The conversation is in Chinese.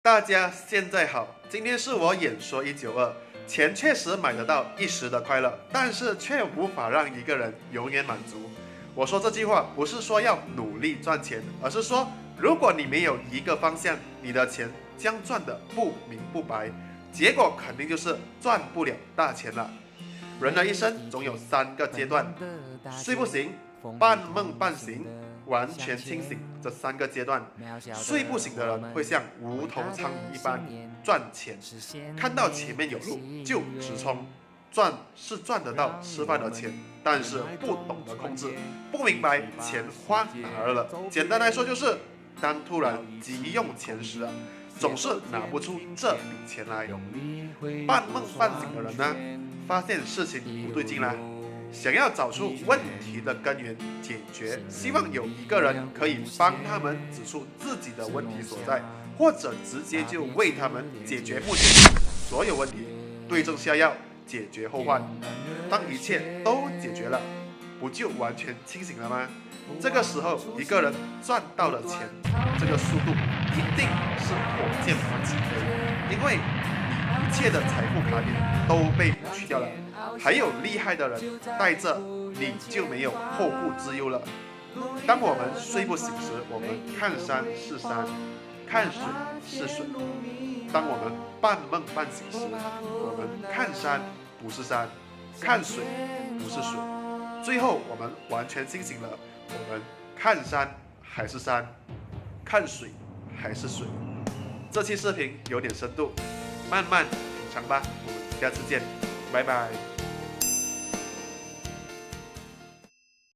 大家现在好，今天是我演说192。钱确实买得到一时的快乐，但是却无法让一个人永远满足。我说这句话不是说要努力赚钱，而是说，如果你没有一个方向，你的钱将赚得不明不白，结果肯定就是赚不了大钱了。人的一生总有3个阶段：睡不醒、半梦半醒、完全清醒。这3个阶段，睡不醒的人会像无头苍蝇一般赚钱，看到前面有路就直冲，赚是赚得到吃饭的钱，但是不懂得控制，不明白钱花哪儿了。简单来说就是，当突然急用钱时，总是拿不出这笔钱来。半梦半醒的人呢，发现事情不对劲了，想要找出问题的根源解决，希望有一个人可以帮他们指出自己的问题所在，或者直接就为他们解决目前所有问题，对症下药，解决后患。当一切都解决了，不就完全清醒了吗？这个时候，一个人赚到了钱，这个速度一定是火箭般起飞，因为你一切的财富卡点都被抹去掉了。还有厉害的人带着，你就没有后顾之忧了。当我们睡不醒时，我们看山是山，看水是水；当我们半梦半醒时，我们看山不是山，看水不是水。最后我们完全清醒了，我们看山还是山，看水还是水。这期视频有点深度，慢慢品尝吧。我们下次见，拜拜。